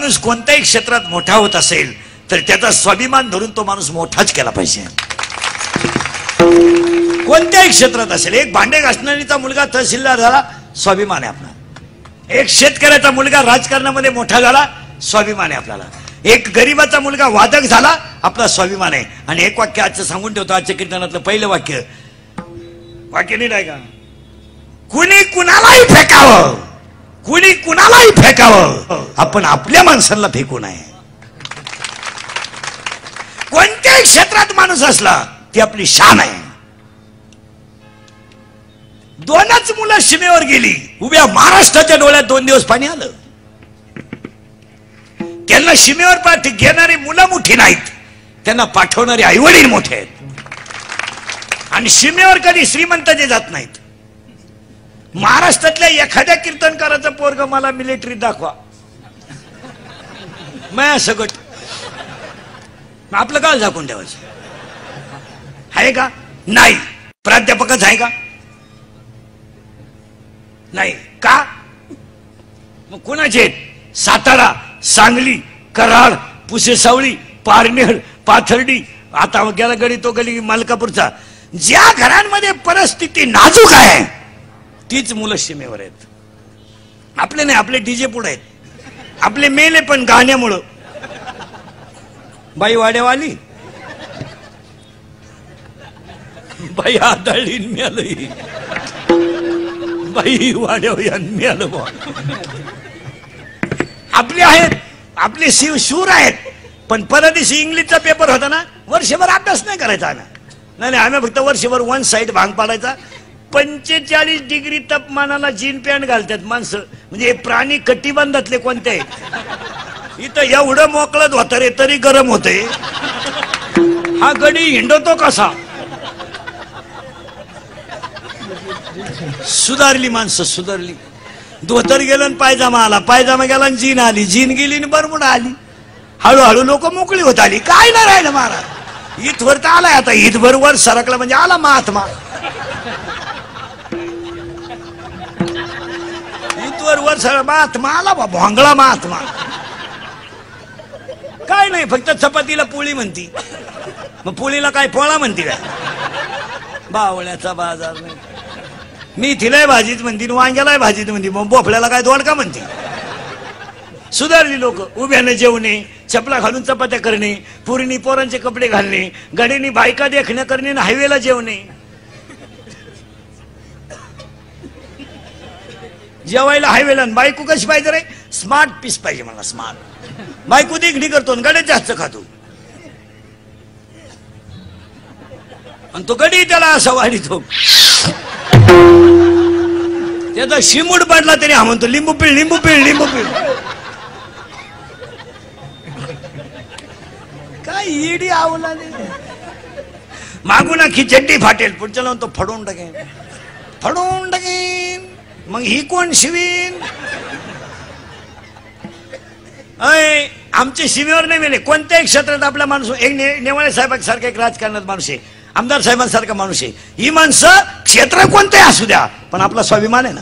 माणूस कोणत्याही क्षेत्रात मोठा होत असेल तर त्याचा स्वाभिमान धरून तो माणूस मोठाच केला पाहिजे. कोणत्याही क्षेत्रात असेल. एक भांडे घासणारीचा मुलगा तहसीलदार झाला, स्वाभिमान आहे आपला. एक शेतकऱ्याचा मुलगा राजकारणामध्ये मोठा झाला, स्वाभिमान आहे आपल्याला. एक गरीबाचा मुलगा वादक झाला, आपला स्वाभिमान आहे. आणि एक वाक्य आजचं सांगून ठेवतो, आजच्या कीर्तनातलं पहिलं वाक्य नीट आहे का? कुणी कुणालाही फेकावं, कुणी कुणालाही फेकावं, आपण आपल्या माणसांना फेकू नये. कोणत्याही क्षेत्रात माणूस असला ती आपली शान आहे. दोनच मुलं सीमेवर गेली, उभ्या महाराष्ट्राच्या डोळ्यात 2 दिवस पाणी आलं. त्यांना सीमेवर घेणारी मुलं मोठी नाहीत, त्यांना पाठवणारे आईवडील मोठे आहेत. आणि सीमेवर कधी श्रीमंताचे जात नाहीत. महाराष्ट्रातल्या एखाद्या कीर्तनकाराचं पोरग मला मिलिटरीत दाखवा, माया सगट, आपलं काल झाकून ठेवायचं आहे का? नाही. प्राध्यापकच आहे का? नाही. का? मग कुणाचे? सातारा, सांगली, कराड, पुसेसावळी, पारनेर, पाथर्डी, आता गेला गडी तो गली मलकापूरचा. ज्या घरांमध्ये परिस्थिती नाजूक आहे तीच मुलं सीमेवर आहेत. आपले नाही, आपले डीजे पुढे आहेत. आपले मेले पण गाण्यामुळं. बाई वाड्यावाली, बाई आदळी मिळालं, बाई वाड्यावर मिळालं बा. आपले आहेत, आपले शूर आहेत. पण परदेशी इंग्लिशचा पेपर होता ना, वर्षभर अभ्यास नाही करायचा आम्ही. नाही, आम्ही फक्त वर्षभर 1 साइड भांग पाडायचा. 45 डिग्री तापमानाला जीन पॅन्ट घालतात माणसं. म्हणजे प्राणी कटिबंधातले कोणते. इथं एवढं मोकळत होत रे तरी गरम होते. हा गडी हिंडतो कसा? सुधारली माणसं, सुधारली. धोतर गेलं आणि पायजामा आला, पायजामा गेला आणि जीन आली, जीन गेली आणि बरमुडा आली. हळूहळू लोक मोकळी होत आली. काय नाही राहिलं महाराज. ईदभर तर आलाय आता. ईदभर वर सरकला म्हणजे आला महात्मा. ईदवर वर सरळ महात्मा आला बा, भोंगळा महात्मा. काय नाही, फक्त चपातीला पोळी म्हणती. मग पोळीला काय पोळा म्हणती काय? बावळ्याचा बाजार नाही. मी तिलाय भाजीच म्हणती, वांग्यालाय भाजीच म्हणती, मग बोफड्याला काय दोडका म्हणती. सुधारली लोक. उभ्याने जेवणे, चपला घालून चपात्या करणे, पुरीनी पोरांचे कपडे घालणे, गाडीनी बायका देखण्या करणे, हायवेला जेवणे. जेवायला हायवेला. बायको कशी पाहिजे रे? स्मार्ट पीस पाहिजे मला, स्मार्ट. बायको देखणी करतो, गडे जास्त खातो. आणि तो गडी त्याला असा वाढीतो. त्याचा शिमूड पडला तरी हा म्हणतो लिंबू पिळ, लिंबू पिळ, लिंबू पिळ. काय ईडी आवला मागून खिचडी फाटेल, पुढच्या लावून तो फडवून टाकेन, फडवून टाकेन. मग ही कोण शिवीन? अय आमचे सीमेवर नाही मेले. कोणत्याही क्षेत्रात आपला माणूस. एक नेवाळे साहेबांसारखा एक राजकारणात माणूस आहे, आमदार साहेबांसारखा माणूस आहे. ही माणसं क्षेत्र कोणते असू द्या, पण आपला स्वाभिमान आहे ना,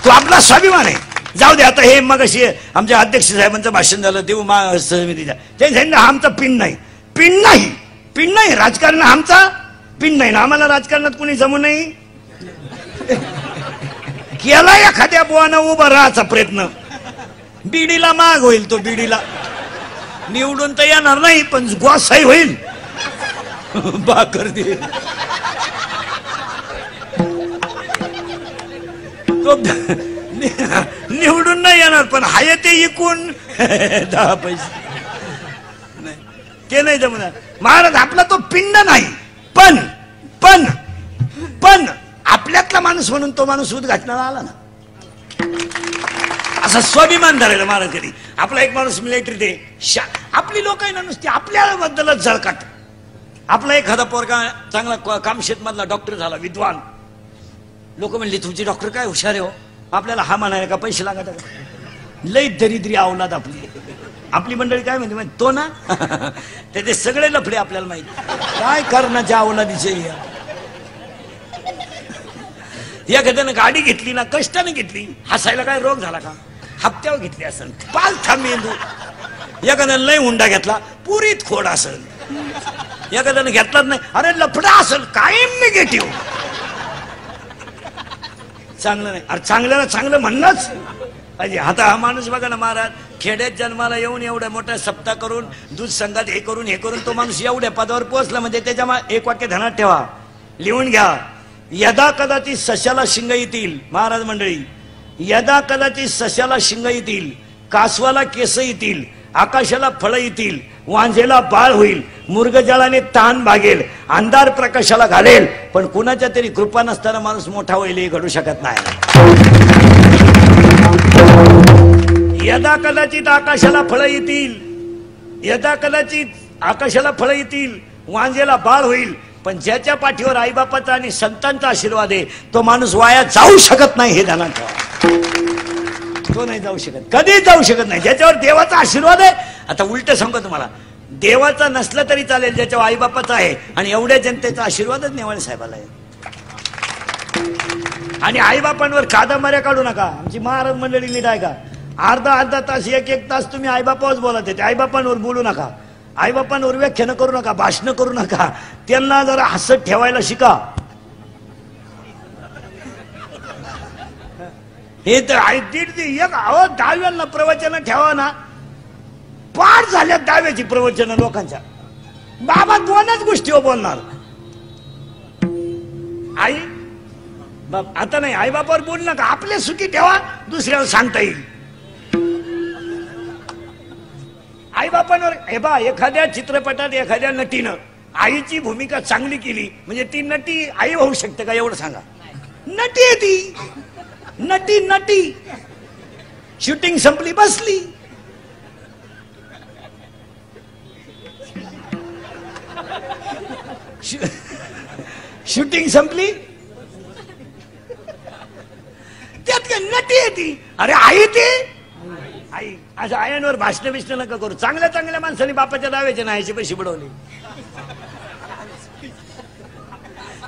तो आपला स्वाभिमान आहे. जाऊ दे. आता हे मग अशी आमच्या अध्यक्ष साहेबांचं भाषण झालं देऊ समितीच्या, ते सांगितलं आमचा पिन नाही, पिन नाही, पिन नाही. राजकारण आमचा पिन नाही ना, आम्हाला राजकारणात कोणी जमू नाही. केला एखाद्या बुवानं उभा राहायचा प्रयत्न, बीडीला माग होईल. तो बीडीला निवडून तर येणार नाही, पण गोसाई होईल. बाकर दे. तो निवडून नाही येणार, पण हाय ते इकून 10 पैसे नाही, ते नाही जमणार. महाराज आपला तो पिंड नाही, पण पण पण आपल्यातला माणूस म्हणून तो माणूस उद्घाटनाला आला ना. असा स्वाभिमान धरायला महाराज कधी. आपला एक माणूस मिलिटरीत आहे, आपली लोक आहे ना नुसती आपल्याबद्दलच जळकाट. आपला एखादा पोरगा चांगला कामशेत मधला डॉक्टर झाला, विद्वान. लोक म्हणले तुमची डॉक्टर काय हुशार आहे हो. आपल्याला हा म्हणायला का पैसे लागत? लई दरिद्री अवलाद आपली. आपली मंडळी काय म्हणते तो ना, त्याचे सगळे लफडे आपल्याला माहिती. काय करण्याच्या अवलादीचे. एखाद्यानं गाडी घेतली ना, कष्टाने घेतली, हसायला काय रोग झाला का? हप्त्यावर घेतली असेल पालथा मेंदू. एखाद्यानं लय हुंडा घेतला पुरीत खोड असेल. एखाद्यानं घेतलाच नाही अरे लफडा असेल कायम निगेटिव्ह. चांगलं नाही अरे चांगल्याला चांगलं म्हणणंच पाहिजे. आता हा माणूस बघा ना महाराज खेड्यात जन्माला येऊन एवढ्या मोठ्या सप्ताह करून दूध संघात हे करून तो माणूस एवढ्या पदावर पोहोचला म्हणजे त्याच्या एक वाक्य ध्यानात ठेवा लिहून घ्या. यदा कदाचित सशाला शिंग येतील महाराज मंडळी. यदा कदाचित सशाला शिंग येतील कासवाला केस येतील आकाशाला फळं येतील वांझेला बाळ होईल मृगजळाने ताण भागेल अंधार प्रकाशाला घालेल पण कुणाच्या तरी कृपा नसताना माणूस मोठा होईल हे घडू शकत नाही. यदा कदाचित आकाशाला फळं येतील यदा कदाचित आकाशाला फळं येतील वांझेला बाळ होईल पण ज्याच्या पाठीवर आईबापाचा आणि संतांचा आशीर्वाद आहे तो माणूस वाया जाऊ शकत नाही हे ध्यानात ठेवा. तो नाही जाऊ शकत कधीच जाऊ शकत नाही ज्याच्यावर देवाचा आशीर्वाद आहे. आता उलट सांगतो तुम्हाला देवाचा नसला तरी चालेल ज्याच्यावर आईबापाचा आहे आणि एवढ्या जनतेचा आशीर्वादच नेवाळे साहेबाला आहे. आणि आईबापांवर कादंबऱ्या काढू नका. आमची महाराज मंडळी नीट आहे का अर्धा तास एक तास तुम्ही आईबापावरच बोलत आहे आईबापांवर बोलू नका. आईबापांवर व्याख्यान करू नका भाषण करू नका. त्यांना जरा हसत ठेवायला शिका. हे तर एक अहो दहाव्यांना प्रवचन ठेवा ना पाठ झाल्या दहाव्याची प्रवचन लोकांच्या. बाबा दोनच गोष्टीवर बोलणार आई बाप. आता नाही आई बापावर बोलू नका आपले सुखी ठेवा दुसऱ्यावर सांगता येईल. आई बापांवर हे बा एखाद्या चित्रपटात एखाद्या नटीनं आईची भूमिका चांगली केली म्हणजे ती नटी आई होऊ शकते का एवढं सांगा. नटी आहे ती नटी शूटिंग संपली बसली. शूटिंग संपली त्यात काय नटी आहे ती. अरे आई ती आई असं आयांवर भाषण बिष्ण नका करू. चांगल्या माणसाने बापाच्या दाव्याचे नाहीचे पैसे बुडवले.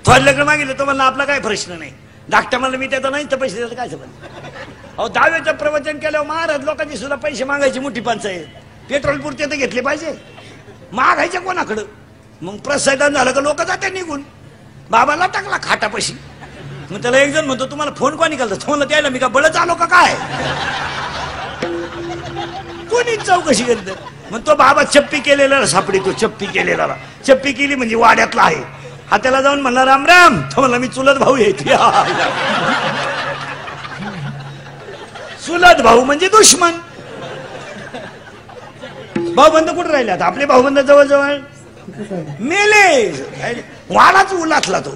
थोडं लग्न मागितलं तो म्हणला आपला काय प्रश्न नाही धाकट्या मला मी त्याचा नाही तर पैसे द्यायचं काय संबंध. अहो दहाव्याचं प्रवचन केल्यावर महाराज लोकांची सुद्धा पैसे मागायची मोठी पंचायत. पेट्रोल पुरते तर घेतले पाहिजे मागायचे कोणाकडं. मग प्रसादन झालं का लोक जाते निघून. बाबाला टाकला खाटापाशी. मग त्याला एक जण म्हणतो तुम्हाला फोन कोणी केला तो म्हणलं त्याला मी का बळच आलो का काय कोणी चौकशी करीत. मग तो बाबा चप्पी केलेला सापडी तो चप्पी केलेला चप्पी केली म्हणजे वाड्यातला आहे. हा त्याला जाऊन म्हणला राम राम तो म्हणला मी चुलत भाऊ येते. चुलत भाऊ म्हणजे दुश्मन. भाऊबंद कुठे राहिले आता आपले भाऊबंद जवळ मेले. वाडाच उलातला तो.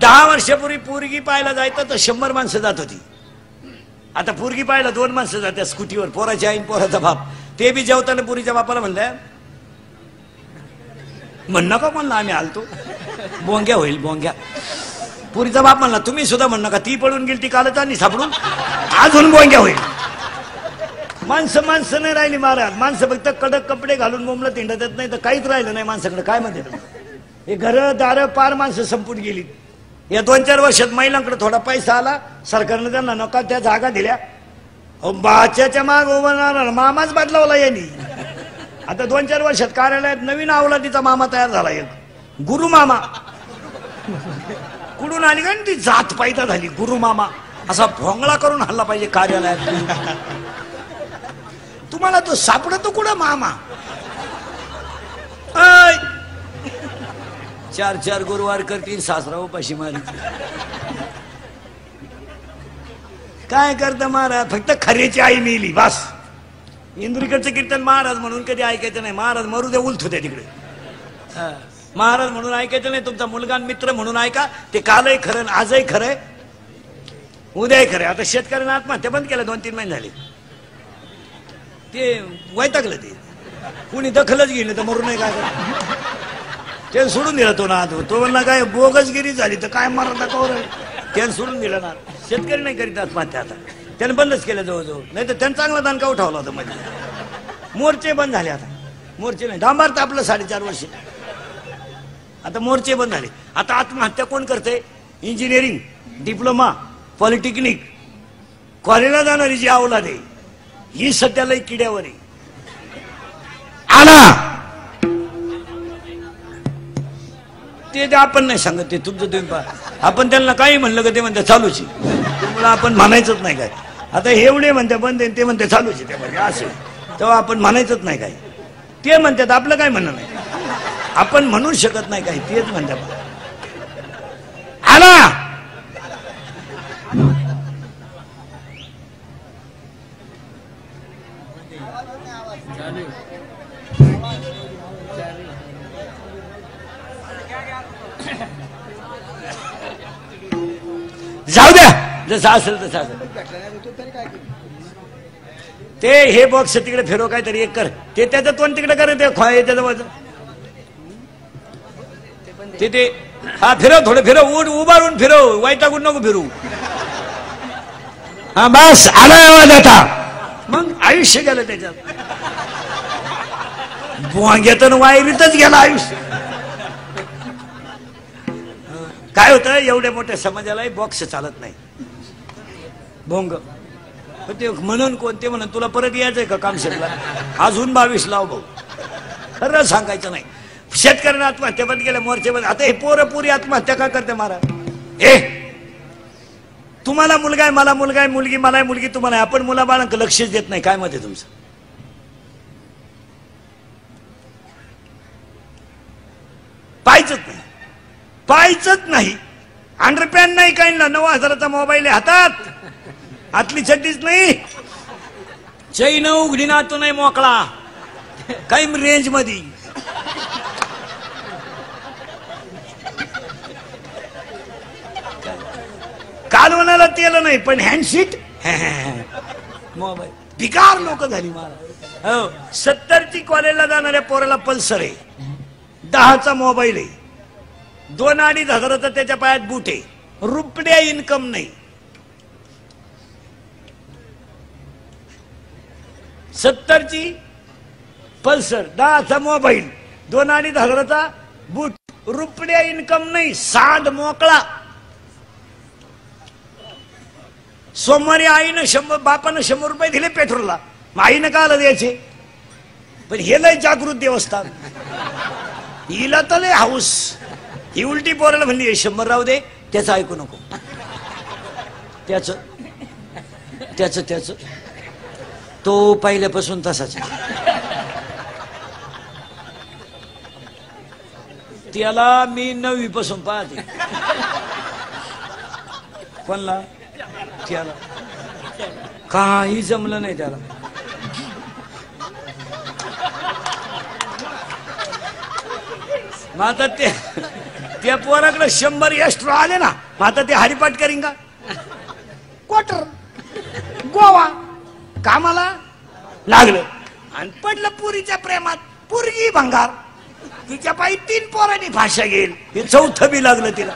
10 वर्षापूर्वी पोरगी पाहायला जायचं तर 100 माणसं जात होती. आता पोरगी पाहायला 2 माणसं जात्या स्कूटीवर पोराची आईन पोराचा बाप. ते बी जेवताना पुरीच्या बापाला म्हणल्या म्हण का म्हणलं आम्ही आलतो बोंग्या होईल बोंग्या. पुरीचा बाप म्हणला तुम्ही सुद्धा म्हण नका ती पळून गेली ती कालच आणि सापडून अजून बोंग्या होईल. माणसं नाही राहिली महाराज. माणसं फक्त कडक कपडे घालून मोमलं तिंडत येत नाही तर काहीच राहिलं नाही माणसाकडे. काय म्हणते हे घर दार पार माणसं संपून गेली. या 2-4 वर्षात महिलांकडे थोडा पैसा आला सरकारने त्यांना नका त्या जागा दिल्या. बाच्याच्या माग उभं मामाच बदलावला यांनी. आता 2-4 वर्षात कार्यालयात नवीन अवलादीचा मामा तयार झाला एक गुरु मामा. कुठून आली का ती जात पैदा झाली गुरु मामा. असा भोंगळा करून हल्ला पाहिजे कार्यालयात. तुम्हाला तो सापडतो कुठं मामा. 4 गुरुवार करतील सासरा उपाशी मारी. काय करता महाराज फक्त खरेची आई मिली बस. इंद्रिकडचं कीर्तन महाराज म्हणून कधी ऐकायचं नाही. महाराज मरू दे उलथू द्या तिकडे. महाराज म्हणून ऐकायचं नाही. तुमचा मुलगा मित्र म्हणून ऐका. ते कालही खरं आजही खरंय उद्याही खरंय. आता शेतकऱ्यांना आत्महत्या बंद केल्या 2-3 महिने झाले. ते वैतागलं ते कुणी दखलच घेणे तर मरू नाही काय ते सोडून दिला तो ना. तो म्हणला काय बोगसगिरी झाली तर काय मारा कवर त्यानं सोडून दिलं ना. शेतकरी नाही करीत आत्महत्या आता त्याने बंदच केलं जवळजवळ. नाही तर त्यानं चांगला दानका उठावला होता मध्ये. मोर्चे बंद झाले आता. मोर्चे नाही डांबार तर आपलं 4.5 वर्ष आता मोर्चे बंद झाले. आता आत्महत्या कोण करते इंजिनिअरिंग डिप्लोमा पॉलिटेक्निक कॉलेजला जाणारी जी अवलाद आहे ही सध्या लई किड्यावर आहे. आला ते आपण नाही सांगत, ते तुमचं तुम्ही पहा. आपण त्यांना काही म्हणलं का ते म्हणते चालूच आहे, तुम्हाला आपण म्हणायचंच नाही काय. आता हे एवढे म्हणते बंद ते म्हणते चालूच आहे, ते म्हणजे असं तेव्हा आपण म्हणायचंच नाही काय. ते म्हणतात आपलं काय म्हणणं नाही, आपण म्हणू शकत नाही काही, तेच म्हणतात. आला जाऊ द्या, जसं असेल तसं असेल. ते हे बॉक्स तिकडे फिरव, काहीतरी एक कर, ते त्याचं तोंड तिकडे कर, ते खोय त्याचं बाजू ते हा फिरव, थोडं फिरव, उभारून फिरव, वैतागून नको फिरू. हा बस आला आवाज आता. मग आयुष्य गेलं त्याच्यात, भोंग्यातून वायरीतच गेलं आयुष्य. काय होतं, एवढ्या मोठ्या समाजाला बॉक्स चालत नाही, भोंग. ते म्हणून कोणते म्हणून तुला परत यायचंय का कामशेतला, अजून 22 लाव भाऊ. खरं सांगायचं नाही, शेतकऱ्याने आत्महत्या बंद केल्या मोर्चेमध्ये. आता हे पोरं पुरी आत्महत्या का करते मारा. तुम्हाला मुलगा आहे, मला मुलगा आहे, मुलगी मला आहे, मुलगी तुम्हाला आहे, आपण मुलाबाळांकडे लक्षच देत नाही. काय मत आहे तुमचं? पाहायचंच नाही, पाहायचंच नाही. अंडरपॅन नाही, काही ना 9,000चा मोबाईल आहे हातात, आतली चड्डीच नाही, चैन उघडी ना तो नाही मोकळा, काही रेंज मध्ये. कालवणाला तेल नाही पण हँडशीट मोबाईल. बिकार लोक झाली मला. हो, 70ची कॉलेजला जाणाऱ्या पोराला पल्सर आहे, 10चा मोबाईल आहे, 2-2.5 हजाराचा त्याच्या पायात बूट आहे, रुपड्या इन्कम नाही. 70ची पल्सर, 10चा मोबाईल, 2-2.5 हजाराचा बूट, रुपड्या इन्कम नाही, सांड मोकळा. सोमवारी आईनं 100, बापानं 100 रुपये दिले पेट्रोलला, मग आईनं का आलं द्यायचे. पण हे लय जागृत देवस्थान, हिला तर लय हाऊस. ही उलटी पोराला म्हणली 100 राहू दे, त्याचं ऐकू नको, त्याच त्याच त्याच तो पहिल्यापासून तसाच. त्याला मी 9वी पासून पाहते. कोणला? त्याला काही जमलं नाही त्याला. मग आता त्या पोराकडे 100 एक्स्ट्रा आले ना, मग आता ते हरिपाठ करीन का? क्वार्टर गोवा कामाला लागलं आणि पडलं पुरीच्या प्रेमात. पुरगी भंगार, तिच्या पायी 3 पोरांनी भाषा घेईल, हे 4थं बी लागलं तिला.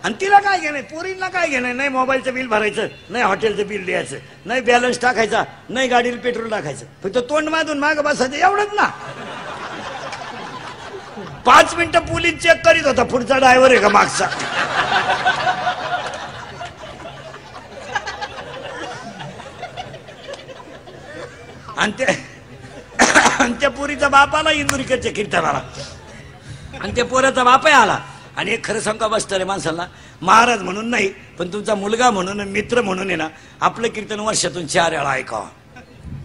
आणि तिला काय घेणं, पोरींना काय घेणं, नाही मोबाईलचं बिल भरायचं, नाही हॉटेलचं बिल द्यायचं, नाही बॅलन्स टाकायचा, नाही गाडीला पेट्रोल टाकायचं, फक्त तोंड माधून माग बसायचं, एवढंच ना. 5 मिनिटं पोलीस चेक करीत होता पुढचा ड्रायव्हर आहे का मागचा. आणि त्या पोरीचा बापाला इंदुरीकडच्या कीर्तनाला, आणि त्या पोराचा बापही आला. आणि एक खरं सांगा बसतं रे माणसाला, महाराज म्हणून नाही पण तुमचा मुलगा म्हणून, मित्र म्हणून आहे ना, आपलं कीर्तन वर्षातून 4 वेळा ऐका,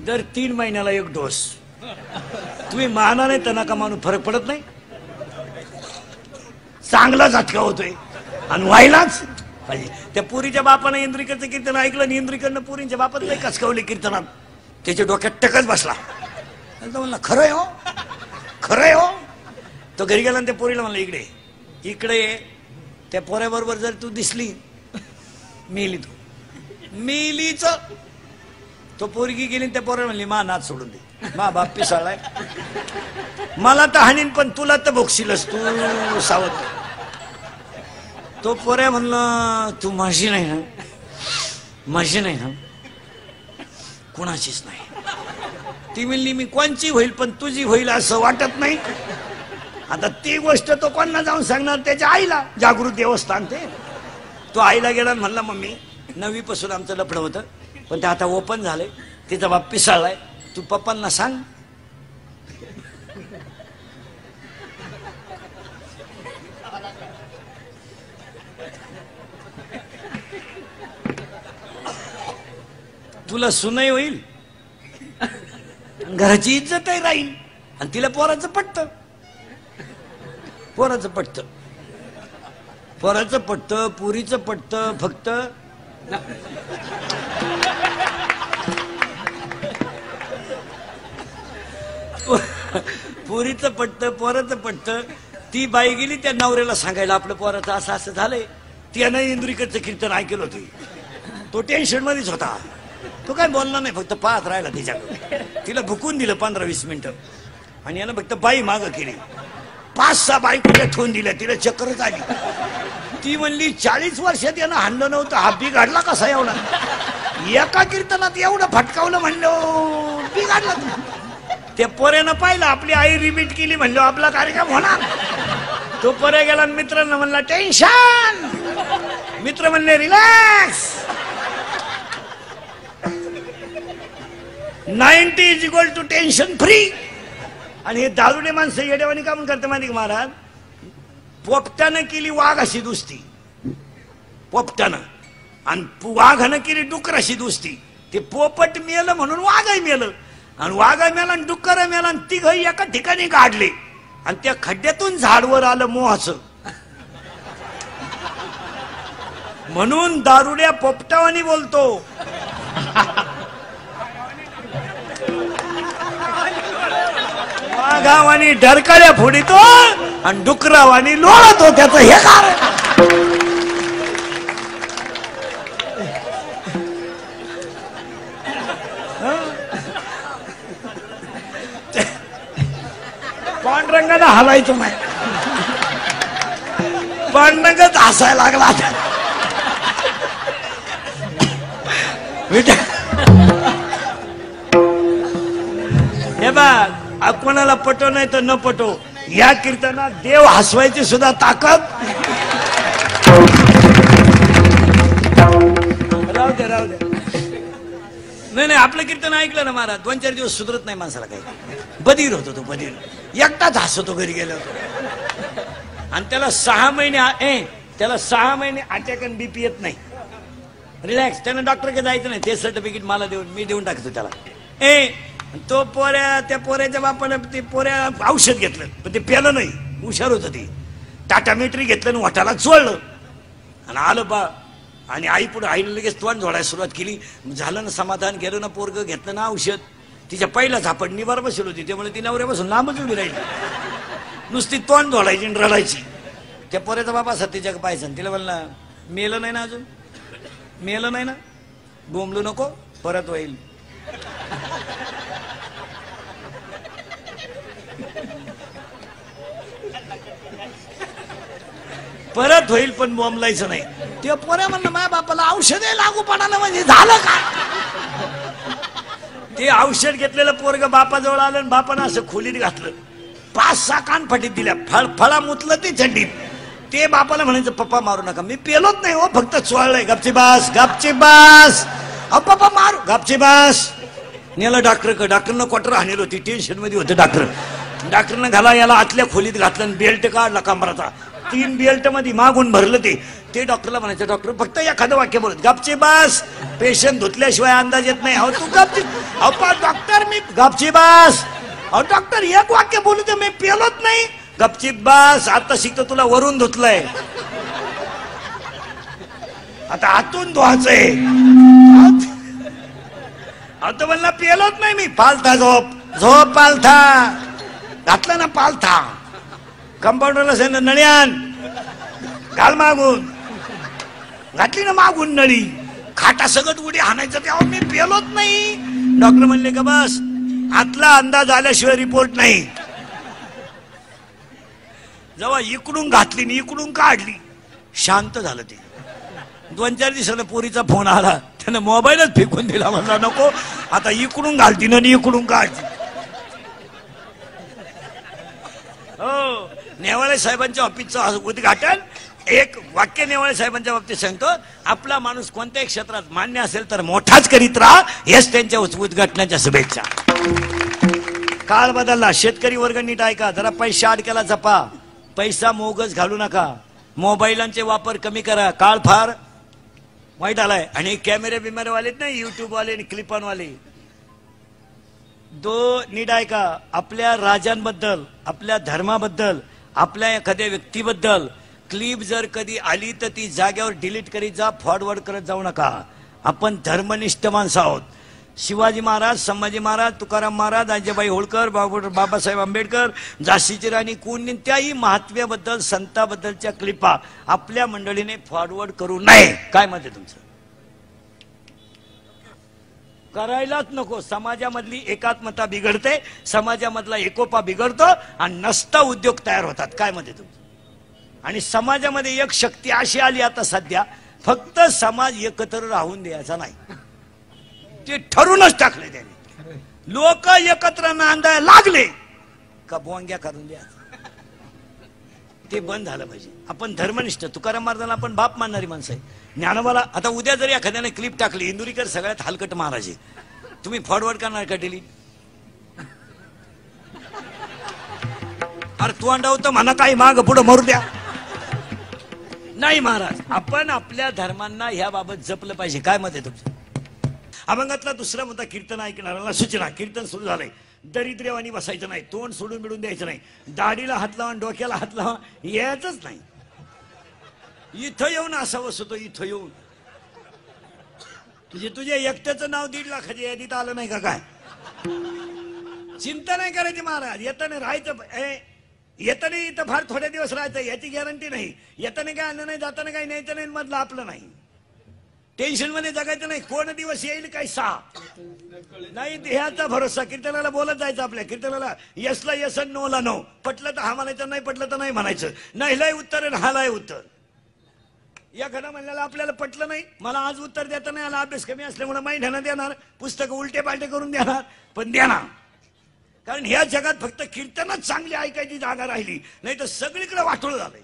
दर 3 महिन्याला 1 डोस. तुम्ही माना नाही तर नका मानू, फरक पडत नाही. चांगला झटका होतोय आणि व्हायलाच पाहिजे. त्या पुरीच्या बापानं इंद्रिकडचं कीर्तन ऐकलं आणि इंद्रिकडनं पुरीच्या बापात नाही कसकावले कीर्तनात, त्याच्या डोक्यात टकच बसला. म्हणला खरंय हो, खरंय हो. तो घरी गेला आणि त्या पोरीला म्हणला इकडे इकडे ये. त्या पोऱ्याबरोबर जर तू दिसली, मेली तू, मेलीच. तो पोरगी गेली त्या पोऱ्या म्हणली मा नाच सोडून दे, मा बाप पिसाळाय, मला तर हाणीन पण तुला तर भोगशीलच, तू सावध. तो पोऱ्या म्हणला तू माझी नाही ना, माझी नाही ना, कुणाचीच नाही. ती म्हणली मी कोणची होईल पण तुझी होईल असं वाटत नाही. आता ती गोष्ट तो कोणाला जाऊन सांगणार, त्याच्या आईला. जागृत देवस्थान ते. तो आईला गेला म्हणला मम्मी 9वी पासून आमचं लफडं होतं पण ते आता ओपन झालंय, तिचा बाप पिसाळलाय, तू पप्पांना सांग. तुला सुनई होईल, घराची इज्जतही राहील, आणि तिला पोराचं पटतं. पोराचं पटतं, पोराचं पटतं, पुरीचं पटतं. फक्त पुरीचं पटतं, पोराचं पटतं. ती बाई गेली त्या नवऱ्याला सांगायला आपलं पोराचं असं असं झालंय. त्यानं इंद्रिकडचं कीर्तन ऐकलं होतं. तो टेन्शन मध्येच होता. तो काय बोलला नाही, फक्त पाहत राहिला तिच्याकडे. तिला भुकून दिलं 15-20 मिनिटं, आणि यानं फक्त बाई मागं केली. 5-6 बायकोच्या ठेवून दिल्या. तिला चक्करच आली. ती म्हणली 40 वर्षात यानं हाणलं नव्हतं, हा बिघडला कसा एवढा? एका कीर्तनात एवढं फटकावलं म्हणलं, बिघडला. त्या पोऱ्यानं पाहिलं, आपली आई रिपीट केली, म्हणलं आपला कार्यक्रम होणार. तो पोऱ्या गेला, मित्रांना म्हणला टेन्शन. मित्र म्हणले रिलॅक्स. 90 = tension free. आणि हे दारुडे माणसं येडेवानी का म्हणून करते माहिती का महाराज? पोपटानं केली वाघाशी दुसती, पोपटानं, आणि वाघानं केली डुकराशी दुसती. ते पोपट मेलं म्हणून वाघही मेलं, आणि वाघा मेला आणि डुक्कर मेला, आणि तिघही एका ठिकाणी काढले, आणि त्या खड्ड्यातून झाडवर आलं मोहाचं. म्हणून दारुड्या पोपटावानी बोलतो. वाघावानी ढरकळ्या फोडितो आणि डुकरावानी लोळतो. त्याचं हे कारण. पांडुरंगाला हलायचं नाही, पांडुरंगच हसायला लागला. हे बघ, कोणाला पटो नाही तर न पटो, या कीर्तनात देव हसवायची सुद्धा ताकद. राहू दे, राहू दे. नाही, आपलं कीर्तन ऐकलं ना महाराज, 2-4 दिवस सुधरत नाही माणसाला. काही बधीर होतो तो, बधीर. एकटाच हसतो घरी गेलो. आणि त्याला 6 महिने अटॅक आणि बीपी येत नाही. रिलॅक्स. त्यानं डॉक्टरकडे जायचं नाही. ते सर्टिफिकेट मला मी देऊन टाकतो त्याला. तो त्या पोऱ्याच्या बापानं ते पोऱ्या औषध घेतलं, पण ते प्यालं नाही. हुशार होतं ते. टाटा मेट्री घेतलं आणि वाटाला चोळलं, आणि आलं बा. आणि आई पुढे आईने लगेच तोंड झोडायला सुरुवात केली. झालं ना समाधान, गेलं ना पोरग, घेतलं ना औषध. तिच्या पहिला झापड निवार बसली होती, त्यामुळे ती नवऱ्यापासून लांबच उभी राहिली. नुसती तोंड झोडायची आणि रडायची. त्या पोऱ्याचा बाबा सत्तेच्या पाहायचं, तिला म्हणला मेलं नाही ना, अजून मेलं नाही ना, बोंबलू नको, परत होईल. परत होईल, पण बोंबलायचं नाही. ते पोऱ्या म्हणलं माझ्या बापाला औषधे लागू पडायला म्हणजे झालं का? ते औषध घेतलेलं पोरग बापाजवळ आलं, आणि बापानं असं खोलीत घातलं. 5-6 कानफटीत दिल्या. फळा मुतलं ते थंडीत. ते बापाला म्हणायचं पप्पा मारू नका. मी पेलोच नाही हो, फक्त चोळलंय. गपची बास, गपची बास. अहो पप्पा मारू, गपची बास. नेला डॉक्टरकडे. डॉक्टरनं क्वार्टर हाणेल होती, टेन्शन मध्ये होतं डॉक्टर. डॉक्टरनं घाला याला आतल्या खोलीत घातलं, आणि बेल्ट काढला कमराचा. 3 बेल्ट मध्ये मागून भरलं ते डॉक्टरला म्हणायचं डॉक्टर फक्त एखादं वाक्य बोलत, गपची बास. पेशंट धुतल्याशिवाय अंदाज येत नाही. अहो तू गपची. अहो डॉक्टर मी गपची बास. अहो डॉक्टर एक वाक्य बोलू दे, मी पेलोच नाही. गपची बास. आता शिकतो तुला वरून धुतलंय, आता आतून धुवायचंय. आता म्हणला पेलोच नाही मी. पालथा झोप पालथा घातला ना, पालथा. कंपाऊंडरला सांगितलं नळ्यान घाल मागून. घातली ना मागून नळी. खाटा सगळं उडी हाणायचं, तेव्हा मी पेलोच नाही. डॉक्टर म्हणले का बस, आतला अंदाज आल्याशिवाय रिपोर्ट नाही. जेव्हा इकडून घातली आणि इकडून काढली, शांत झालं ते. 2-4 दिवसानं पोरीचा फोन आला, त्यानं मोबाईलच फेकून दिला. म्हणला नको, आता इकडून घालती ना इकडून काढती. हो, नेवाळे साहेबांच्या ऑफिसचं उद्घाटन एक वाक्य नेवाळे साहेबांच्या बाबतीत सांगतो, आपला माणूस कोणत्याही क्षेत्रात मान्य असेल तर मोठाच करीत राहा, हेच त्यांच्या उद्घाटनाच्या शुभेच्छा. काळ बदलला, शेतकरी वर्ग नीट ऐका, जरा पैसा अडक्याला जपा, पैसा मोगच घालू नका, मोबाईलांचे वापर कमी करा, काळ फार वाईट आलाय. आणि कॅमेरे बिमेरे वाले नाही, युट्यूब वाले आणि क्लिपॉन वाले, नीट ऐका, आपल्या राजांबद्दल, आपल्या धर्माबद्दल, आपल्या एखाद्या व्यक्तीबद्दल क्लिप जर कधी आली तर ती जाग्यावर डिलीट करीत जा, फॉरवर्ड करत जाऊ नका. आपण धर्मनिष्ठ माणसं आहोत. शिवाजी महाराज, संभाजी महाराज, तुकाराम महाराज, अजयभाई होळकर, बाबासाहेब आंबेडकर, झाशीची राणी, कोणत्याही महात्म्याबद्दल, संताबद्दलच्या क्लिपा आपल्या मंडळीने फॉरवर्ड करू नये. काय मत आहे तुमचं? करायलाच नको. समाजामधली एकात्मता बिघडते, समाजामधला एकोपा बिघडतो आणि नसता उद्योग तयार होतात. काय मत आहे तुमचं? आणि समाजामध्ये एक शक्ती अशी आली आता सध्या, फक्त समाज एकत्र राहून द्यायचा नाही, ते ठरूनच टाकले त्याने. लोक एकत्र नांदायला लागले का बोंग्या करून द्या, ते बंद झालं पाहिजे. आपण धर्मनिष्ठ, तुकाराम महाराजांना आपण बाप मानणारी माणसं आहे. ज्ञानोबाला आता उद्या जरी एखाद्याने क्लिप टाकली, इंदुरीकर सगळ्यात हलकट महाराज आहे, तुम्ही फॉरवर्ड करणार का डिलीट? अरे तू अंडावतो म्हणा काही माग पुढे मरू द्या. नाही महाराज, आपण आपल्या धर्मांना ह्या बाबत जपलं पाहिजे. काय मत आहे तुमचं? अभंगातला दुसरा मुद्दा, कीर्तन ऐकणाऱ्याला सूचना. कीर्तन सुरू झालंय, दरिद्र्यवानी बसायचं नाही, तोंड सोडून मिळून द्यायचं नाही, दाढीला हात लावा, डोक्याला हात लावा, यायचंच नाही. इथं येऊन असावं सुद्धा, इथं येऊन म्हणजे तुझ्या एकट्याचं नाव 1.5 लाखाच्या यादीत आलं नाही का? काय चिंता नाही करायची महाराज. येताना राहायचं, येताना इथं फार थोडे दिवस राहायचं याची गॅरंटी नाही. येताना काय आणलं नाही, जाताना काही न्यायचं नाही, मधलं आपलं नाही. टेन्शन मध्ये जगायचं नाही. कोण दिवस येईल काय सा नाही, ध्येयाचा भरोसा. कीर्तनाला बोलत जायचं, आपल्या कीर्तनाला यसला यस, नोला नो. पटलं तर हा म्हणायचं, नाही पटलं तर नाही म्हणायचं. नाही लय उत्तर आणि हालाय उत्तर. या घडा म्हणल्याला आपल्याला पटलं नाही, मला आज उत्तर देता नाही आला, अभ्यास कमी असल्यामुळे महिन्यानं देणार, पुस्तक उलटे पालटे करून देणार, पण देणार. कारण ह्या जगात फक्त कीर्तनच चांगली ऐकायची जागा राहिली, नाही तर सगळीकडे वाटोळ झालंय,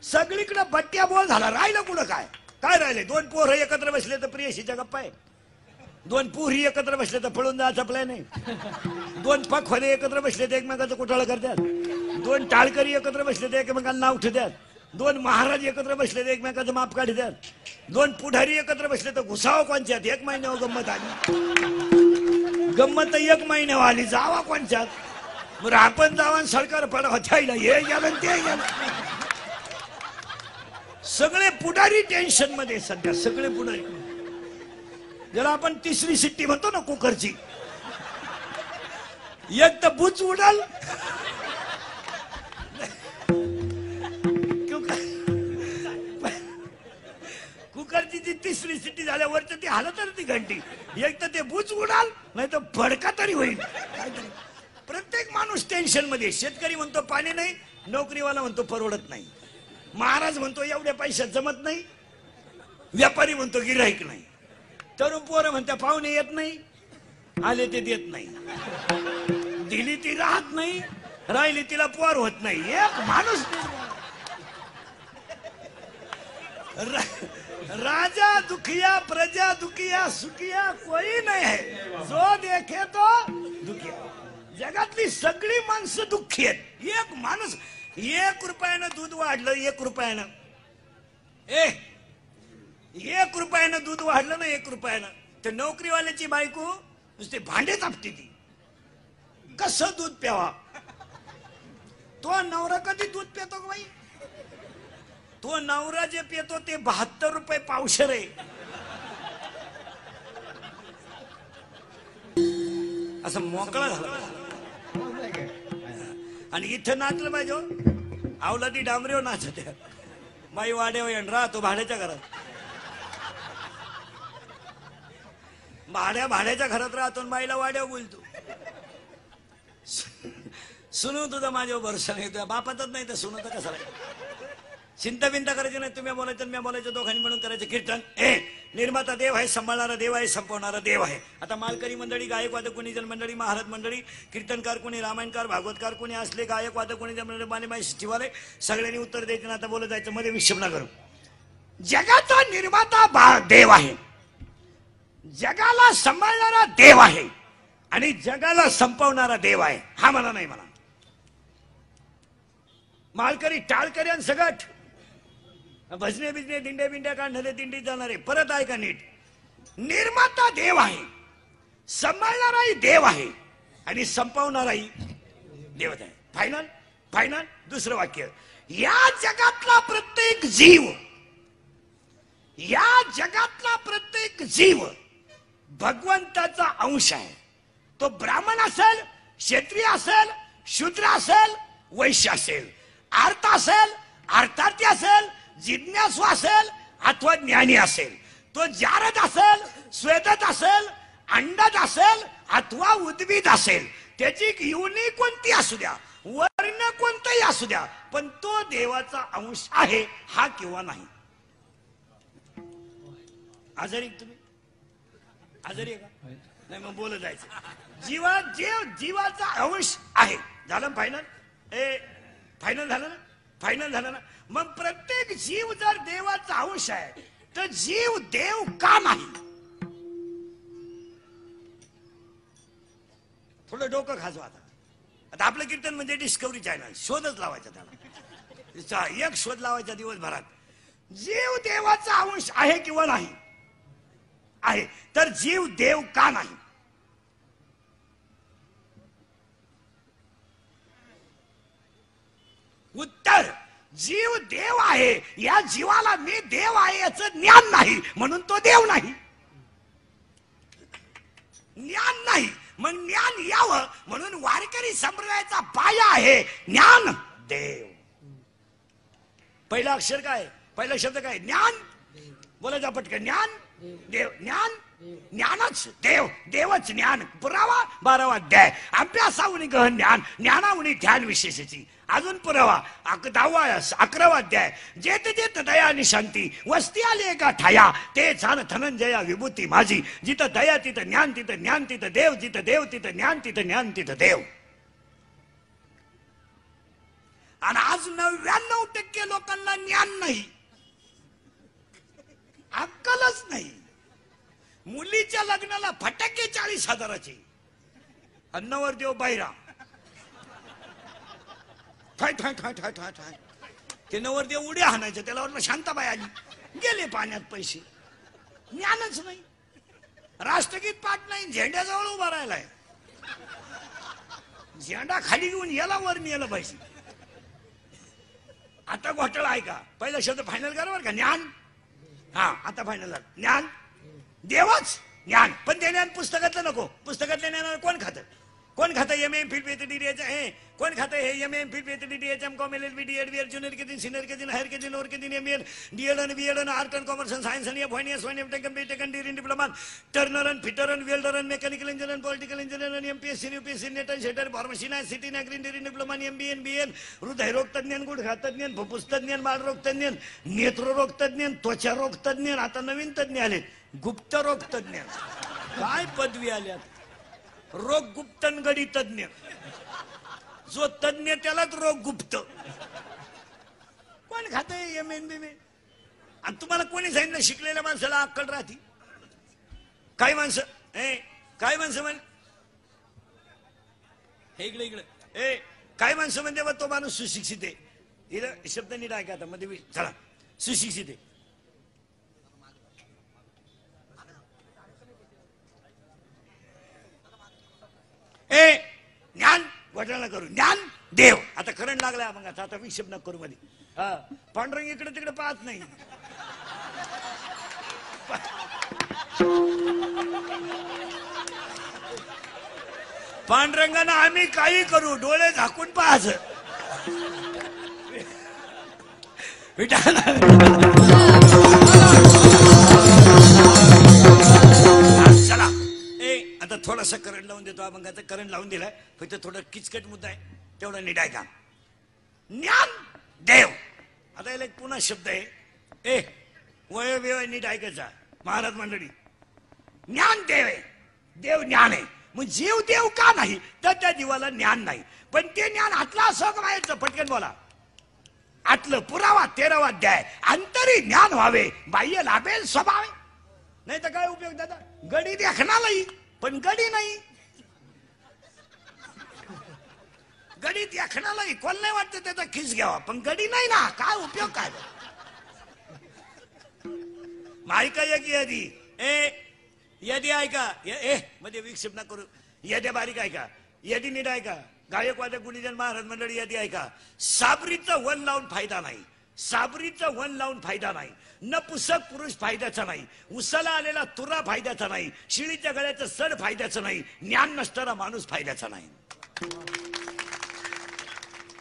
सगळीकडे बट्ट्या बोल झाला. राहिलं कुठं काय? काय राहिले? 2 पोरं एकत्र बसले तर प्रियशीच्या गप्पा आहे, 2 पुरी एकत्र बसले तर पळून जायचा प्लॅन आहे, 2 पखवाने एकत्र बसले तर एकमेकाचं कुठाळं करतात, 2 टाळकरी एकत्र बसले तर एकमेकांना नाव ठेवतात, 2 महाराज एकत्र बसले तर एकमेकाचं माप काढतात, 2 पुढारी एकत्र बसले तर घुसावं कोणच्यात. 1 महिन्यावर गंमत आली, गंमत 1 महिन्यावर आली, जावा कोणच्यात. बरं आपण जावा, सरकार पडा हथायला, हे गेलं ते गेलं. सगळे पुढारी टेन्शन मध्ये सध्या, सगळे पुढारी. ज्याला आपण 3री शिट्टी म्हणतो ना कुकरची, एक तर बुच उडाल, कुकरची जी 3री शिट्टी झाल्यावरच ती हालत तर ती घंटी, एक तर ते बुच उडाल, नाही तर भडका तरी होईल. प्रत्येक माणूस टेन्शन मध्ये. शेतकरी म्हणतो पाणी नाही, नोकरीवाला म्हणतो परवडत नाही, महाराज म्हणतो एवढ्या पैशात जमत नाही, व्यापारी म्हणतो गिराईक नाही, तरुण पोरं म्हणते पाहुणे येत नाही, आले ते देत नाही, दिली ती राहत नाही, राहिली तिला पोर होत नाही. एक माणूस राजा दुखिया, प्रजा दुखिया, सुखिया कोई नाही है, जो देखे तो दुखिया. जगातली सगळी माणसं दुःखी आहेत. एक माणूस 1 रुपयानं दूध वाढलं, 1 रुपयानं, 1 रुपयानं दूध वाढलं ना, 1 रुपयानं, तर नोकरीवाल्याची बायको नुसते भांडे तापते. ती कसं दूध प्यावा? तो नवरा कधी दूध पितो बाई? तो नवरा जे पितो ते 72 रुपये पावशेर आहे. असं मोकळा झाला. आणि इथं नाचलं पाहिजे, अवलादी डांबरेव नाचत, बाई वाड्याव येण राहतो भाड्याच्या घरात, भाड्याच्या घरात राहतो, बाईला वाड्याव बोलतो. सुनू तुझा माझ्यावर भरोसा नाही, तुझ्या बापातच नाही तर सुनू तर कसा राहील? चिंता बिंता करायची नाही, तुम्ही बोलायचं मी बोलायचं, दोघांनी म्हणून करायचं कीर्तन. निर्माता देव आहे, सांभाळणारा देव आहे, संपवणारा देव आहे. आता मालकरी मंडळी, गायक वादक कोणी, जलमंडळी, महाराज मंडळी, कीर्तनकार कोणी, रामायणकार, भागवतकार कोणी असले, गायक वादक कोणी, जलमंडळी, मानेमाई सचिवालय, सगळ्यांनी उत्तर द्यायचं ना. आता बोलत जायचं, मध्ये विक्षेप ना करू. जगाचा निर्माता देव आहे, जगाला सांभाळणारा देव आहे आणि जगाला संपवणारा देव आहे. हा मला नाही म्हणा. मालकरी टाळकरी आणि सगट भजने बिजने दिंडे बिंड्या काढणारे दिंडी जाणारे. परत आहे का नीट. निर्माता देव आहे, सांभाळणाराही देव आहे आणि संपवणाराही देवच आहे. Final final. दुसरं वाक्य, या जगातला प्रत्येक जीव, या जगातला प्रत्येक जीव भगवंताचा अंश आहे. तो ब्राह्मण असेल, क्षत्रिय असेल, शूद्र असेल, वैश्य असेल, आर्त असेल, अर्थार्थी असेल, जिज्ञासू असेल अथवा ज्ञानी असेल. तो जारद असेल, स्वेदत असेल, अंडद असेल अथवा उद्भिद असेल. त्याची योनी कोणती असू द्या, वर्ण कोणताही असू द्या, पण तो देवाचा अंश आहे. हा किंवा नाही. आजारी तुम्ही आजारी आहे का नाही? मग बोलत जायचं. जीवाचा अंश आहे. झालं फायनल. फायनल झालं ना. फायनल झालं ना. मग प्रत्येक जीव जर देवाचा अंश आहे तर जीव देव का नाही? थोडं डोकं खाजवा. आता आपलं कीर्तन म्हणजे डिस्कवरी चॅनल. शोधच लावायचा त्याला. एक शोध लावायचा दिवसभरात. जीव देवाचा अंश आहे किंवा नाही? आहे. तर जीव देव का नाही? उत्तर, जीव देव आहे. या जीवाला मी देव आहे याचं ज्ञान नाही म्हणून तो देव नाही. ज्ञान नाही, मग ज्ञान यावं म्हणून वारकरी संप्रदायाचा पाया आहे ज्ञान देव. पहिला अक्षर काय? पहिला शब्द काय? ज्ञान. बोलायचा पटकन. ज्ञान देव. ज्ञान ज्ञानच देव, देवच ज्ञान. पुरावा 12वा अध्याय. अभ्यासावनी गहन ज्ञान, ज्ञानावनी ध्यान विशेषाची. अजून पुरावा 11वा अध्याय. जेत जेत दया आणि शांती वस्ती आली एका ठाया, ते छान धनंजया विभूती माझी. जिथं दया तिथं ज्ञान, तिथं ज्ञान तिथं देव, जिथं देव तिथं ज्ञान, तिथं ज्ञान तिथं देव. आणि आज 99% लोकांना ज्ञान नाही, अक्कलच नाही. मुलीच्या लग्नाला फटाके 40,000चे. अन्नावर देव बायरा. ठाय ठाय ठाय ठाय ठाय ठाय. ते नवरदेव उड्या हाणायचं. त्याला वाटलं शांताबाई आली, गेले पाण्यात पैसे. ज्ञानच नाही. राष्ट्रगीत पाठ नाही, झेंड्याजवळ उभा राहिलाय. झेंडा खाली घेऊन याला वर नेलं पाहिजे. आता घोटाळा आहे का? पहिला शब्द फायनल करा बरं का. ज्ञान. हा आता फायनल झालं. ज्ञान देवच ज्ञान. पण ते ज्ञान पुस्तकातलं नको. पुस्तकातल्या ज्ञानाला कोण खातं? कोण खातं? एम.ए. फिल PhD हे कोण खातं? हे MA. Phil PhD HM.Com LLB DED BEd junior के दिन, सीनियर के दिन, हायर के दिन, लोअर के दिन, MA DEd आणि BEd आणि आर्ट आणि कॉमर्स आणि सायन्स आणि FYS MTech BTech आणि डिग्री डिप्लोमा, टर्नर आणि फिटर आणि वेल्डर आणि मेकॅनिकल इंजिनियर आणि पॉलिटिकल इंजिनियर आणि MPSC UPSC नेट आणि शेटर फार्मसी आणि सिटी आणि डिग्री डिप्लोमा आणि MBA BN हृदयरोग तज्ञ, गुडघा तज्ञ, फुफ्फुस तज्ञ, बालरोग तज्ञ, नेत्ररोग तज्ञ, त्वचारोग तज्ञ. आता नवीन तज्ञ आले गुप्तरोग तज्ञ. काय पदवी आल्यात? रोग गुप्तनगडी तज्ञ. जो तज्ञ त्यालाच रोग गुप्त. कोण खातंय MA? आणि तुम्हाला कोणी सांगितलं शिकलेल्या माणसाला अक्कल राहते? काही माणसं काही माणसं म्हण हे इकडे इकडे काही माणसं म्हणजे तो माणूस सुशिक्षित आहे. हिला शब्द नीट ऐका आता मध्ये चला. सुशिक्षित आहे. ज्ञान घोटाळा करू. ज्ञान देव. आता करंट लागलाय मग. आता विक्षेप न करू मध्ये. हा पांडुरंग इकडे तिकडे पाहत नाही. पांडुरंगानं आम्ही काही करू डोळे झाकून पाहायचं. चला आता थोडासा करंट लावून देतो. अभंगाचा करंट लावून दिलाय. फक्त थोडं किचकट मुद्दा आहे तेवढा नीट ऐका. ज्ञान देव. आता याला एक पुन्हा शब्द आहे, ए वय व्यय नीट ऐकायचा. महाराज मंडळी, ज्ञान देव आहे, देव ज्ञान आहे. मग जीव देव का नाही तर त्या जीवाला ज्ञान नाही. पण ते ज्ञान आतला असं का बाहेरचं? पटकन बोला. आतलं. पुरावा 13वा अध्याय. अंतरी ज्ञान व्हावे, बाह्य लाभेल स्वभाव. नाही तर काय उपयोग दादा? गडी देखणालाही पण गडी नाही. गडी देखणालाही कोण नाही वाटतं त्याचा खिस घ्यावा, पण गडी नाही ना, काय उपयोग काय? ऐका एक यादी, यादी ऐका, मध्ये विक्षेप ना करू. याद्या बारीक ऐका, यादी नीट ऐका. गायकवाद गुणीजन महाराज मंडळी यादी ऐका. साबरीचं वन लावून फायदा नाही, साबरीचं वन लावून फायदा नाही. नपुसक पुरुष फायद्याचा नाही, उसाला आलेला तुरा फायद्याचा नाही, शिळीच्या गळ्याचं सड फायद्याचं नाही, ज्ञान नसणारा माणूस फायद्याचा नाही.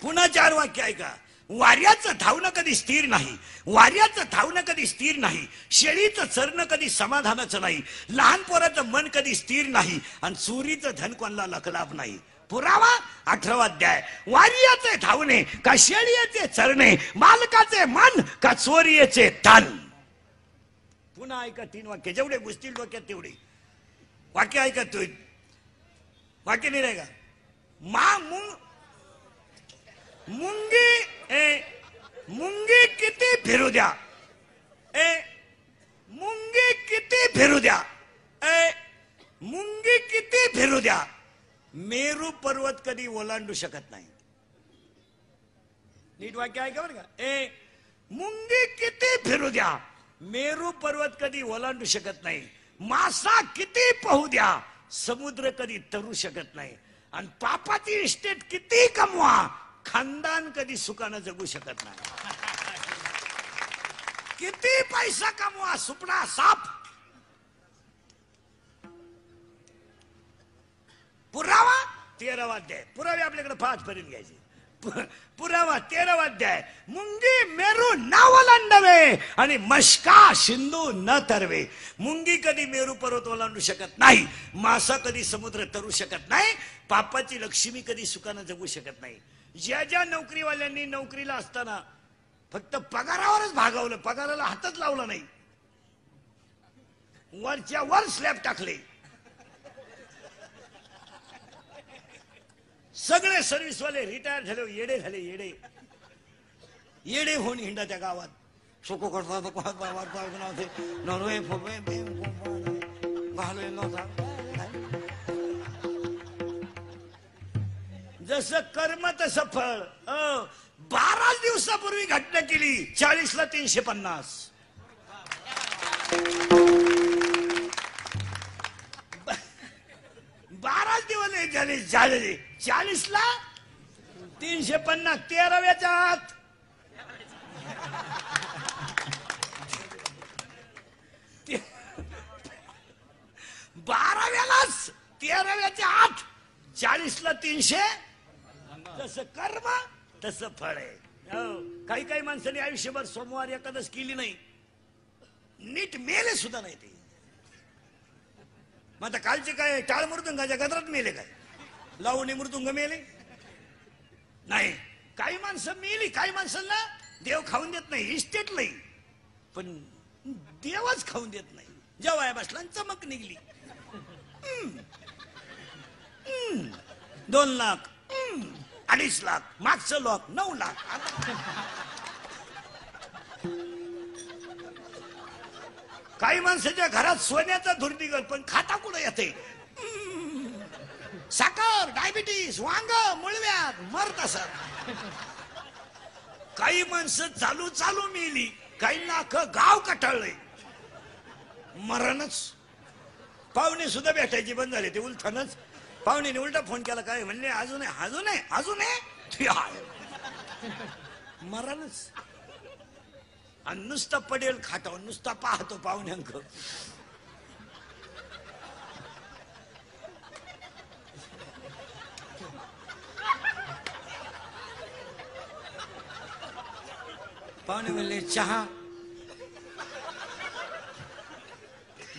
पुन्हा 4 वाक्य ऐका. वाऱ्याचं धावणं कधी स्थिर नाही, वाऱ्याचं धावणं कधी स्थिर नाही, शेळीचं चरणं कधी समाधानाचं नाही, लहान पोराचं मन कधी स्थिर नाही, आणि चोरीचं धन कोणाला लखलाभ नाही. पुरावा 18वा अध्याय. वाऱ्याचे धावणे का शेळीचे चरणे, मालकाचे मन का चोरीचे धन. पुन्हा ऐका 3 वाक्य, जेवढे घुसतील डोक्यात तेवढे वाक्य ऐका. तू वाक्य नाही का? मुंगी किती फिरू द्या, मुंगी किती फिरू द्या, मुंगी किती फिरू द्या, मेरू पर्वत कधी ओलांडू शकत नाही. नीट वाक्य आहे का बरं का? मुंगी किती फिरू द्या, मेरू पर्वत कधी ओलांडू शकत नाही. मासा किती पाहू द्या, समुद्र कधी तरू शकत नाही. आणि पापाची इस्टेट किती कमवा, खानदान कधी सुखानं जगू शकत नाही. किती पैसा कमवा, सुपडा साप. पुरावा 13वा अध्याय. पुरावे आपल्याकडे 5 पर्यंत घ्यायचे. पुरावा 13वा अध्याय. मुंगी मेरू न ओलांडवे आणि मशका सिंधू न तरवे. मुंगी कधी मेरू पर्वत ओलांडू शकत नाही, मासा कधी समुद्र तरू शकत नाही, पापाची लक्ष्मी कधी सुखानं जगू शकत नाही. ज्या ज्या नोकरीवाल्यांनी नोकरीला असताना फक्त पगारावरच भागवलं, पगाराला हातच लावला नाही, वरच्या वर स्लॅब टाकले, सगळे सर्व्हिसवाले रिटायर झाले, येडे झाले. येडे येडे होऊन हिंडा त्या गावात. सोको जसं कर्म तसं फळ. 12 दिवसापूर्वी घटना केली, 40ला 350. 12 दिवस झाले, 40ला 350. 13व्याच्या आत 12व्यालाच 13व्याच्या आत 40ला 300. तसं कर्म तसं फळ आहे. काही काही माणसांनी आयुष्यभर सोमवार एकादश केली नाही, नीट मेले सुद्धा नाही ते. मग आता कालचे काय टाळ मृदुंगाच्या गजरात मेले काय? लावणी मृदुंग मेले नाही. काही माणसं मेली, काही माणसांना देव खाऊन देत नाही, इस्टेट नाही, पण देवच खाऊन देत नाही. जेव्हा बसला चमक निघली. 2 लाख, 2.5 लाख, मागचं लोक 9 लाख. काही माणसाच्या घरात सोन्याचा धूर निघल, पण खाता कुठं येते? साखर, डायबिटीस, वांग, मुळव्यात, मरत असत. काही माणसं चालू चालू मेली, काही नाख गाव कटाळले, मरणच. पाहुणे सुद्धा भेटायची बंद झाले, ते उलथानच. पाहुणे उलटा फोन केला, काय म्हणले? अजून आहे, अजून आहे, अजून आहे. मरणच. आणि नुसता पडेल खाटावर, नुसता पाहतो पाहुण्यांक. पाहुणे म्हणले चहा,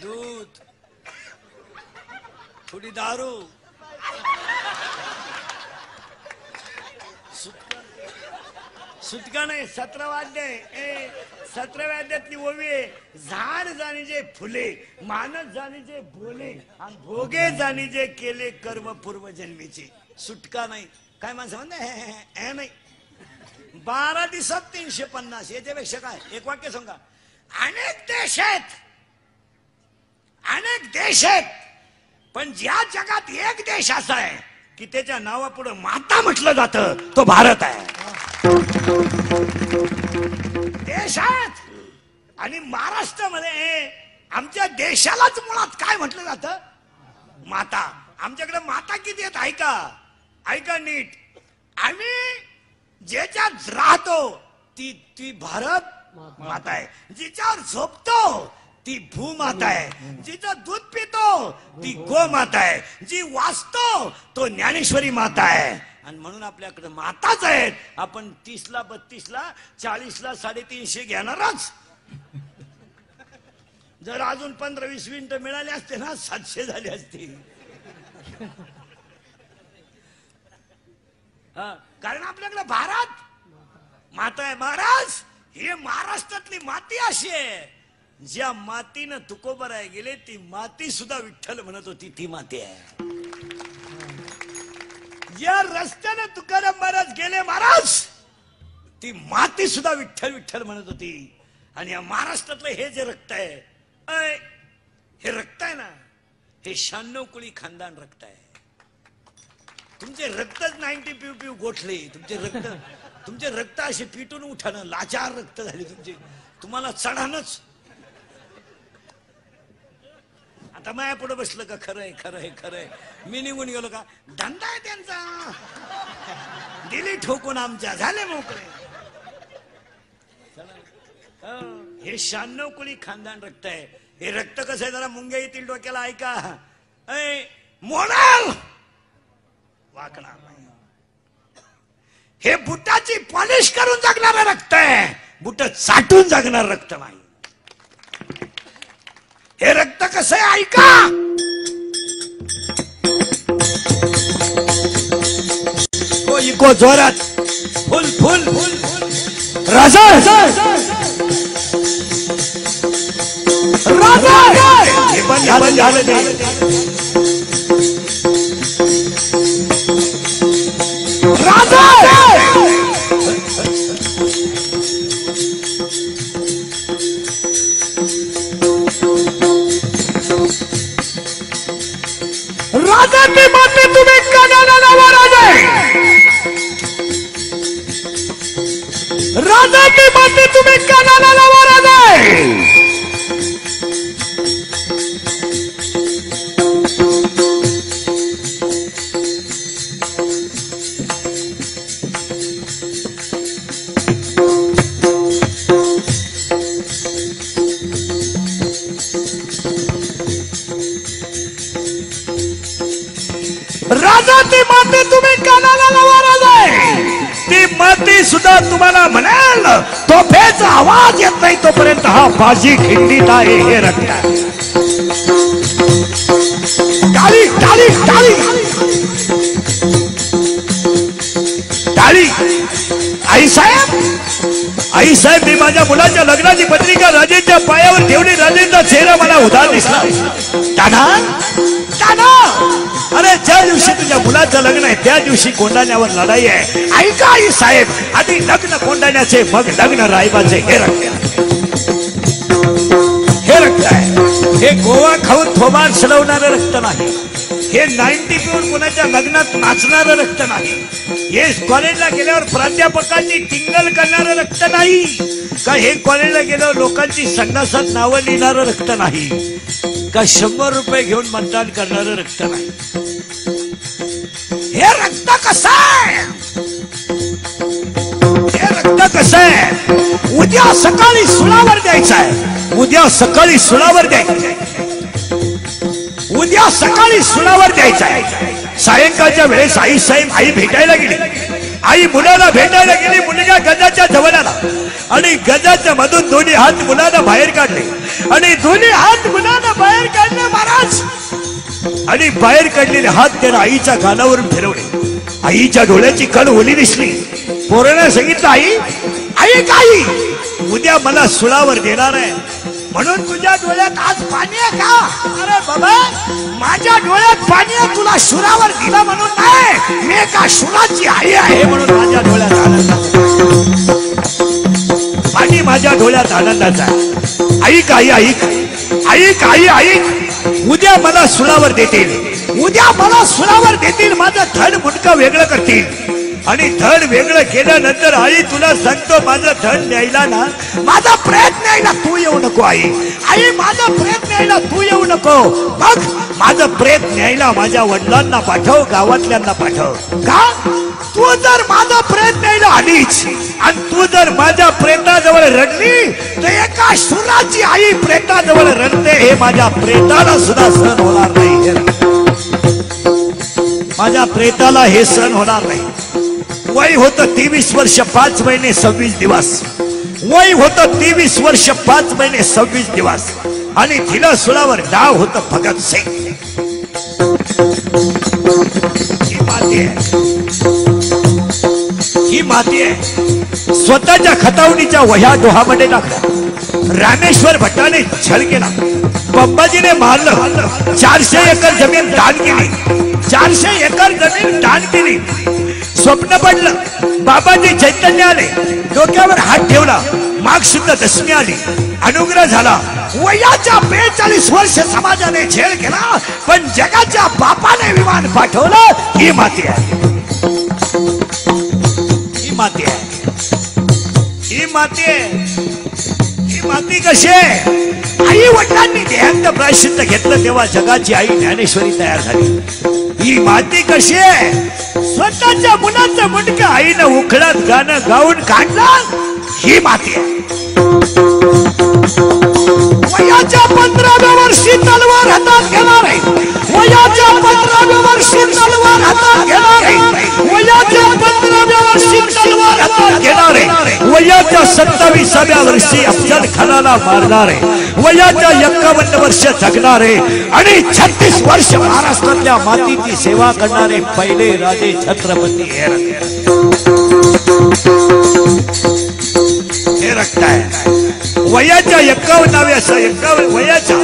दूध, थोडी दारू, सुक्का. सुटका नाही. 17 अध्याय 17व्या अध्यायातली ओवी आहे. झाड जाणीजे फुले, मानस जाणीजे बोले, आणि भोगे जाणीजे केले कर्म पूर्व जन्मीचे. सुटका नाही. काय माणसं म्हणते नाही. 12 दिवसात 350. याच्यापेक्षा काय? एक वाक्य सांगा. अनेक देश आहेत, अनेक देश आहेत, पण ज्या जगात एक देश असा आहे की त्याच्या नावापुढे माता म्हटलं जातं, तो भारत आहे. देश आहेत. आणि महाराष्ट्रामध्ये आमच्या देशालाच मुळात काय म्हटलं जातं? माता. आमच्याकडे माता किती आहेत ऐका, ऐका नीट. आम्ही ज्याच्यात राहतो ती ती भारत माता आहे. जिच्यावर झोपतो ती भूमाता आहे. जिचं दूध पितो ती गोमाता आहे. जी वाचतो तो ज्ञानेश्वरी माता आहे. आणि म्हणून आपल्याकडे माताच आहेत. आपण 30ला 32ला 40ला 350 घेणारच. जर अजून 15-20 मिनिटं मिळाले असते ना 700 झाले असते. कारण आपल्याकडे भारत माता आहे. महाराज, हे महाराष्ट्रातली माती अशी आहे, ज्या मातीनं तुकोबराय गेले ती माती सुद्धा विठ्ठल म्हणत होती, ती माती आहे. या रस्त्याने तुकाराम महाराज गेले महाराज, ती माती सुद्धा विठ्ठल विठ्ठल म्हणत होती. आणि या महाराष्ट्रातलं हे जे रक्त आहे, हे रक्त आहे ना, हे 96 कुळी खानदान रक्त आहे. तुमचे रक्तच 90 पिऊ पिऊ गोठले. तुमचे रक्त असे पिटून उठानं लाचार रक्त झाले तुमचे. तुम्हाला चढानच. आता माया पुढे बसलं का? खरंय खरंय खरंय. मी निघून गेलो का? धंदा आहे त्यांचा. दिली ठोकून आमच्या, झाले मोकळे. हे 96 कुळी खानदान रक्त आहे. हे रक्त कसं आहे जरा मुंग्या येतील डोक्याला. ऐका, मोडाल वाकणार नाही. हे बुटाची पॉलिश करून जगणारं रक्त आहे, बुट चाटून जगणार रक्त नाही. हे रक्त कसं आहे ऐका. इको जोरात फुल फुल फुल राजा राजा झालं ते. राजा राजा की माते तुम्हें कानाला लावा. राजा की माते तुम्हें कानाला लावा. राजा राजा ती माती तुम्ही कानाला लावा. राजा ती माती सुद्धा तुम्हाला म्हणाल तोफेचा आवाज येत नाही तोपर्यंत हा बाजी खिंडीत आहे. हे रक्त टाळी टाळी टाळी टाळी. आई साहेब मी माझ्या मुलाच्या लग्नाची पत्रिका राजेंच्या पायावर ठेवली. राजेंचा चेहरा मला उदार दिसला. दादा दादा, अरे ज्या दिवशी तुझ्या मुलाचं लग्न आहे त्या दिवशी कोंडाण्यावर लढाई आहे. ऐका आई साहेब, आधी लग्न कोंडाण्याचे मग लग्न रायबाचे. हे रक्त हे रक्त आहे. हे गोवा खाऊन थोबाड सलवणारं रक्त नाही. हे 90 पिऊन कोणाच्या लग्नात नाचणारं रक्त नाही. हे कॉलेजला गेल्यावर प्राध्यापकांची टिंगल करणारं रक्त नाही. का हे कॉलेजला गेल्यावर लोकांची संडासात नावं लिहिणारं रक्त नाही. का 100 रुपये घेऊन मतदान करणारं रक्त नाही. हे रक्त कसं आहे? हे रक्त कसं आहे? उद्या सकाळी सुळावर द्यायचं आहे. उद्या सकाळी सुळावर द्यायचं. उद्या सकाळी सुळावर द्यायचं आहे. सायंकाळच्या वेळेस आई भेटायला गेली. आई मुलाला भेटायला गेली. मुलगा गजाच्या जवळ आला आणि गजाच्या मधून दोन्ही हात मुलाला बाहेर काढले आणि दोन्ही हात मुलाला बाहेर काढले महाराज. आणि बाहेर काढलेले हात त्याला आईच्या कानावरून फिरवले. आईच्या डोळ्याची कण ओली दिसली. पोराने सांगितलं आई आई काही उद्या मला सुळावर देणार आहे म्हणून तुझ्या डोळ्यात आज पाणी आहे का? अरे बाबा माझ्या डोळ्यात पाणी आहे तुला शुरावर दिला म्हणून नाही, मी एका शुराची आई आहे म्हणून माझ्या डोळ्यात आनंद पाणी माझ्या डोळ्यात आनंदाचा ऐक आई ऐक ऐक आई ऐक उद्या मला सुळावर देतील, उद्या मला सुळावर देतील, माझं धड मुंडकं वेगळं करतील आणि धड वेगळं केल्यानंतर आई तुला सांगतो माझं धड न्यायला ना माझा प्रयत्न न्यायला तू येऊ नको आई आई माझा प्रयत्न न्यायला तू येऊ नको मग माझं प्रयत्न न्यायला माझ्या वडिलांना पाठव गावातल्यांना पाठव का तू जर माझा प्रयत्न न्यायला आलीच आणि तू जर माझ्या प्रेताजवळ रडली तर एका शुराची आई प्रेताजवळ रडते हे माझ्या प्रेताला सुद्धा सहन होणार नाही, माझ्या प्रेताला हे सहन होणार नाही। वय होतं 23 वर्ष 5 महिने 26 दिवस, वय होतं 23 वर्ष 5 महिने 26 दिवस आणि तिला सुळावर डाव होतं भगत सिंग। ही माती आहे स्वतःच्या खतावणीच्या वह्या डोहामध्ये टाकल्या, रामेश्वर भट्टाने छळ केला, पंबाजीने मारलं, 400 एकर जमीन दान केली, 400 एकर जमीन दान केली, स्वप्न पडलं, बाबाजी चैतन्य आले, डोक्यावर हात ठेवला, माघ शुद्ध दशमी आली, अनुग्रह झाला, वयाच्या 42 वर्ष समाजाने छेड केला पण जगाच्या बापाने विमान पाठवलं। ही माती आहे, ही माती आहे, ही माती आहे, ही माती कशी आहे? आई वडिलांनी देहांत प्रायश्चित्त घेतलं तेव्हा जगाची आई ज्ञानेश्वरी तयार झाली। ही माती कशी आहे? स्वतःच्या मुलाचं मुंडकं आईनं उखळत गाणं गाऊन काढलं, ही माती आहे। वयाच्या 15व्या वर्षी तलवार हातात घेणार आहे, वयाच्या 15व्या वर्षी तलवार हातात घेणार आहे, वयाच्या 15व्या वर्षी तलवार हातात घेणार आहे, वयाच्या 27व्या वर्षी अफजल खानाला मारणार आहे, वयाच्या 51 वर्ष जगणार आहे आणि 36 वर्ष महाराष्ट्रातल्या मातीची सेवा करणारे पहिले राजे छत्रपती हे रक्त आहे। वयाच्या 51व्या वयाच्या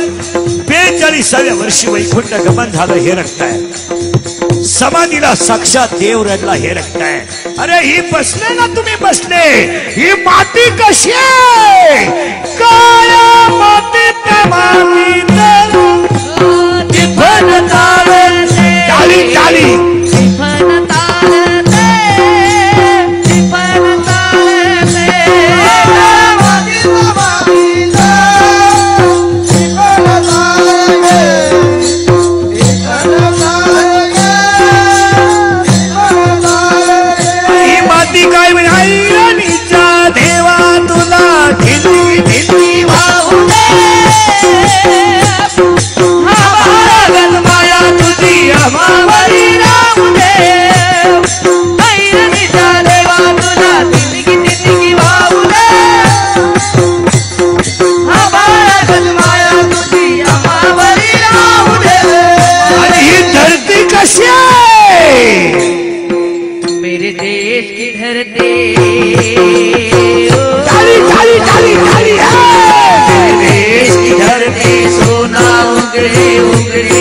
42व्या वर्षी वैकुंठ गमन झालं हे रक्त आहे। समाधीला साक्षात देव रडला हे रक्त आहे। अरे ही बसले ना तुम्ही बसले, ही माती कशी आहे? काळ्या मातीत टाळी टाळी मेरे देश की धरती ताली ताली ताली ताली मेरे देश की धरती सोना उगले उगले